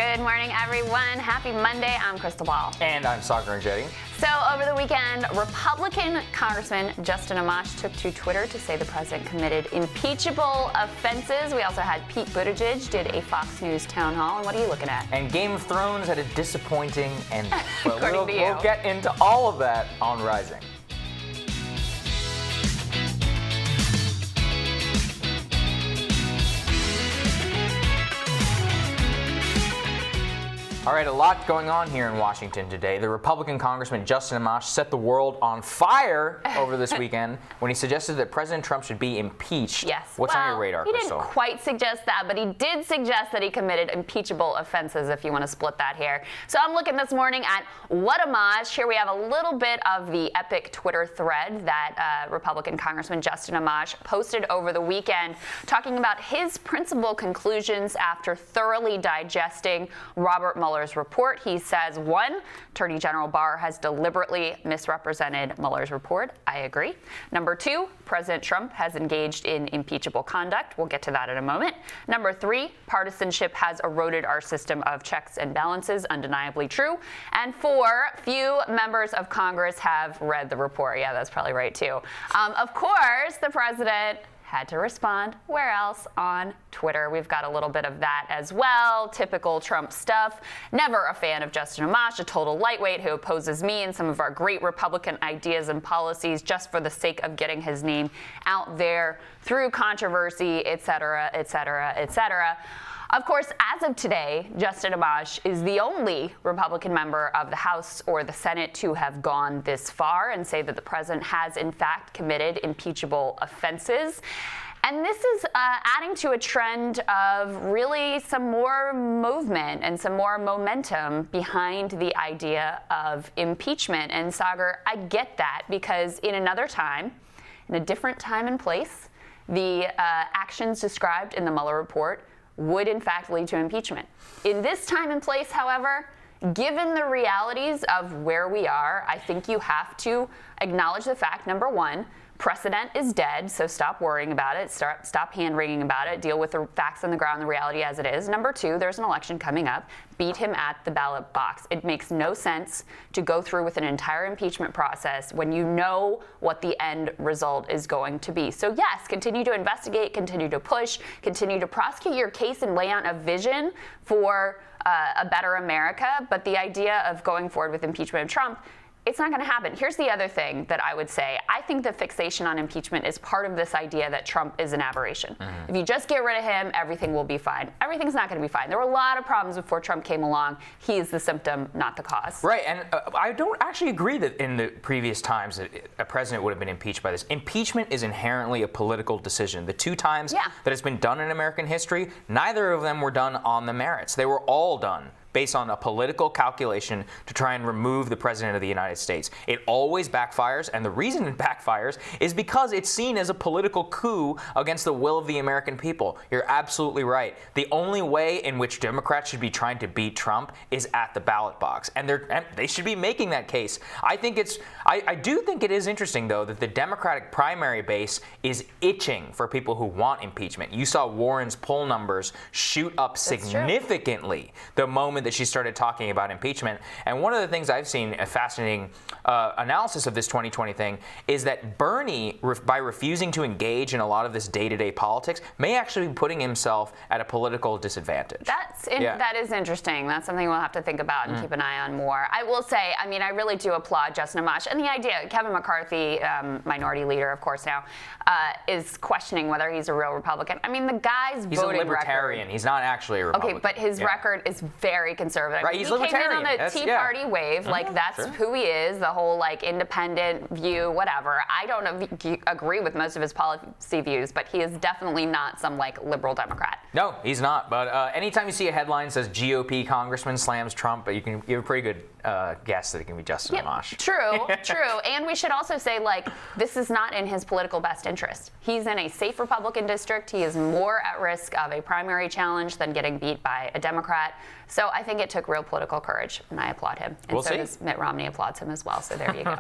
Good morning, everyone. Happy Monday. I'm Krystal Ball. And I'm Saagar Enjeti. So over the weekend, Republican Congressman Justin Amash took to Twitter to say the president committed impeachable offenses. We also had Pete Buttigieg did a Fox News town hall. And what are you looking at? And Game of Thrones had a disappointing ending. But According to you. We'll get into all of that on Rising. All right, a lot going on here in Washington today. The Republican Congressman Justin Amash set the world on fire over this weekend when he suggested that President Trump should be impeached. Yes. What's on your radar, He Krystal? didn't quite suggest that, but he did suggest that he committed impeachable offenses, if you want to split that here. So I'm looking this morning at what Amash. Here we have a little bit of the epic Twitter thread that Republican Congressman Justin Amash posted over the weekend, talking about his principal conclusions after thoroughly digesting Robert Mueller's report. He says, one, Attorney General Barr has deliberately misrepresented Mueller's report. I agree. Number two, President Trump has engaged in impeachable conduct. We'll get to that in a moment. Number three, partisanship has eroded our system of checks and balances. Undeniably true. And four, few members of Congress have read the report. Yeah, that's probably right, too. Of course, the president had to respond. Where else? On Twitter. We've got a little bit of that as well. Typical Trump stuff. Never a fan of Justin Amash, a total lightweight who opposes me and some of our great Republican ideas and policies just for the sake of getting his name out there through controversy, et cetera, et cetera, et cetera. Of course, as of today, Justin Amash is the only Republican member of the House or the Senate to have gone this far and say that the president has, in fact, committed impeachable offenses. And this is adding to a trend of really some more movement and some more momentum behind the idea of impeachment. And Saagar, I get that because in another time, in a different time and place, the actions described in the Mueller Report would in fact lead to impeachment. In this time and place, however, given the realities of where we are, I think you have to acknowledge the fact, number one, precedent is dead, so stop worrying about it, stop hand-wringing about it, deal with the facts on the ground, the reality as it is. Number two, there's an election coming up. Beat him at the ballot box. It makes no sense to go through with an entire impeachment process when you know what the end result is going to be. So yes, continue to investigate, continue to push, continue to prosecute your case and lay out a vision for a better America, but the idea of going forward with impeachment of Trump, it's not going to happen. Here's the other thing that I would say. I think the fixation on impeachment is part of this idea that Trump is an aberration. If you just get rid of him, everything will be fine. Everything's not going to be fine. There were a lot of problems before Trump came along. He is the symptom, not the cause. Right, and I don't actually agree that in the previous times that a president would have been impeached by this. Impeachment is inherently a political decision. The two times that it's been done in American history, neither of them were done on the merits. They were all done based on a political calculation to try and remove the president of the United States. It always backfires, and the reason it backfires is because it's seen as a political coup against the will of the American people. You're absolutely right. The only way in which Democrats should be trying to beat Trump is at the ballot box, and they should be making that case. I do think it is interesting, though, that the Democratic primary base is itching for people who want impeachment. You saw Warren's poll numbers shoot up significantly the moment that she started talking about impeachment. And one of the things I've seen, a fascinating analysis of this 2020 thing, is that Bernie, by refusing to engage in a lot of this day-to-day politics, may actually be putting himself at a political disadvantage. That is interesting. That's something we'll have to think about and keep an eye on more. I will say, I mean, I really do applaud Justin Amash. And the idea, Kevin McCarthy, minority leader, of course, now, is questioning whether he's a real Republican. I mean, the guy's voting record. He's a libertarian. He's not actually a Republican. Okay, but his record is very conservative. Right, he's he libertarian. Came in on the Tea Party wave, like that's who he is, the whole like independent view, whatever. I don't agree with most of his policy views, but he is definitely not some like liberal Democrat. No, he's not. But anytime you see a headline that says GOP congressman slams Trump, you have a pretty good guess that it can be Justin Amash. True. And we should also say, like, this is not in his political best interest. He's in a safe Republican district. He is more at risk of a primary challenge than getting beat by a Democrat. So I think it took real political courage, and I applaud him. And We'll so see. does Mitt Romney applauds him as well, so there you go.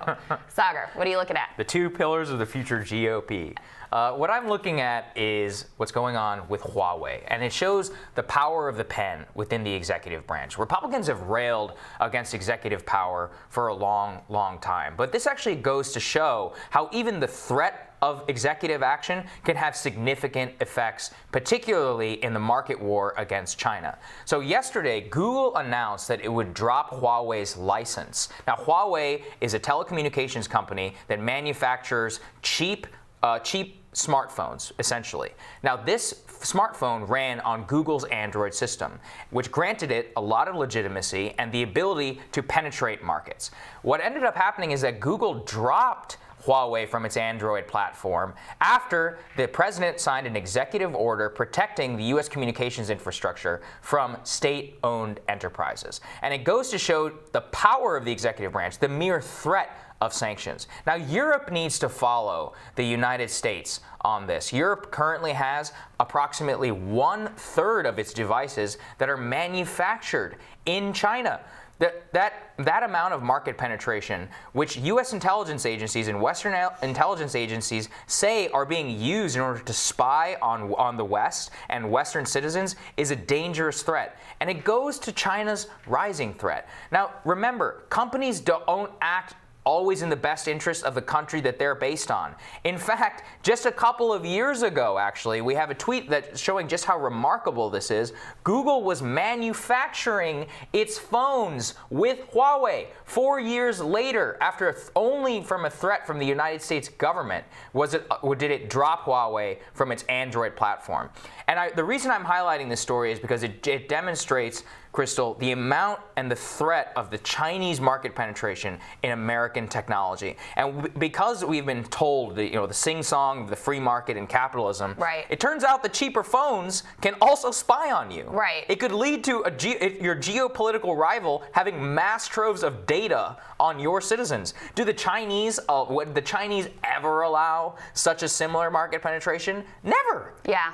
Saagar, what are you looking at? The two pillars of the future GOP. What I'm looking at is what's going on with Huawei, and it shows the power of the pen within the executive branch. Republicans have railed against executive power for a long, long time, but this actually goes to show how even the threat of executive action can have significant effects, particularly in the market war against China. So yesterday, Google announced that it would drop Huawei's license. Now, Huawei is a telecommunications company that manufactures cheap smartphones, essentially. Now, this smartphone ran on Google's Android system, which granted it a lot of legitimacy and the ability to penetrate markets. What ended up happening is that Google dropped Huawei from its Android platform after the president signed an executive order protecting the U.S. communications infrastructure from state-owned enterprises. And it goes to show the power of the executive branch, the mere threat of sanctions. Now, Europe needs to follow the United States on this. Europe currently has approximately 1/3 of its devices that are manufactured in China. That amount of market penetration, which U.S. intelligence agencies and Western intelligence agencies say are being used in order to spy on the West and Western citizens, is a dangerous threat. And it goes to China's rising threat. Now, remember, companies don't act always in the best interest of the country that they're based on. In fact, just a couple of years ago, actually, we have a tweet that's showing just how remarkable this is. Google was manufacturing its phones with Huawei. 4 years later, after only from a threat from the United States government, did it drop Huawei from its Android platform. And the reason I'm highlighting this story is because it demonstrates, Krystal, the amount and the threat of the Chinese market penetration in American technology. And because we've been told the sing-song of the free market and capitalism, right, it turns out the cheaper phones can also spy on you. Right. It could lead to your geopolitical rival having mass troves of data on your citizens. Would the Chinese ever allow such a similar market penetration? Never. Yeah.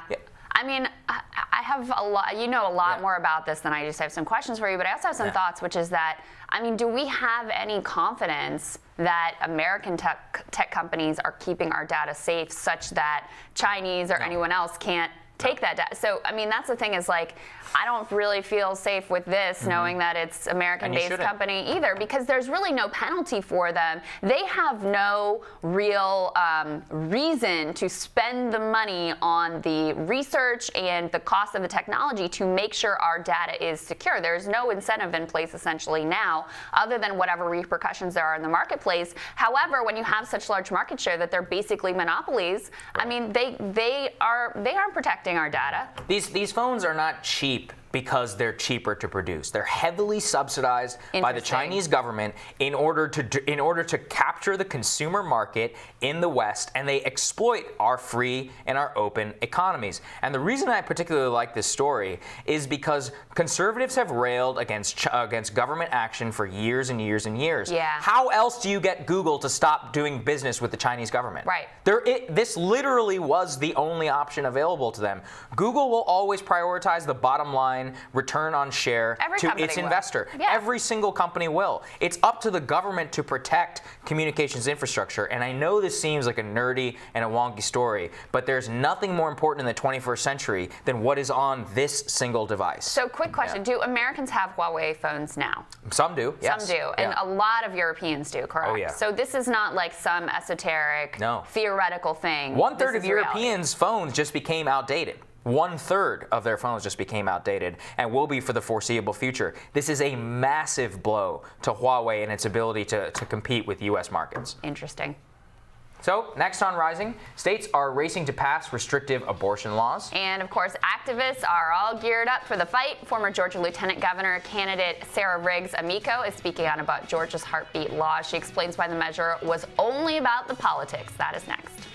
I mean, I have a lot more about this than I just have some questions for you, but I also have some thoughts, which is that, I mean, do we have any confidence that American tech companies are keeping our data safe such that Chinese or anyone else can't take that data? So, I mean, that's the thing is, like, I don't really feel safe with this knowing that it's American-based company either, because there's really no penalty for them. They have no real reason to spend the money on the research and the cost of the technology to make sure our data is secure. There's no incentive in place essentially now, other than whatever repercussions there are in the marketplace. However, when you have such large market share that they're basically monopolies, I mean, they aren't protecting our data. These phones are not cheap because they're cheaper to produce. They're heavily subsidized by the Chinese government in order to capture the consumer market in the West, and they exploit our free and our open economies. And the reason I particularly like this story is because conservatives have railed against government action for years and years and years. Yeah. How else do you get Google to stop doing business with the Chinese government? Right. This literally was the only option available to them. Google will always prioritize the bottom line return on share to its investor. Yeah. Every single company will. It's up to the government to protect communications infrastructure. And I know this seems like a nerdy and a wonky story, but there's nothing more important in the 21st century than what is on this single device. So, quick question. Do Americans have Huawei phones now? Some do, yes. Some do, and a lot of Europeans do, correct? Oh, yeah. So this is not like some esoteric, theoretical thing. 1/3 of Europeans' phones just became outdated. 1/3 of their phones just became outdated and will be for the foreseeable future. This is a massive blow to Huawei and its ability to compete with U.S. markets. Interesting. So, next on Rising, states are racing to pass restrictive abortion laws. And, of course, activists are all geared up for the fight. Former Georgia Lieutenant Governor candidate Sarah Riggs Amico is speaking out about Georgia's heartbeat law. She explains why the measure was only about the politics. That is next.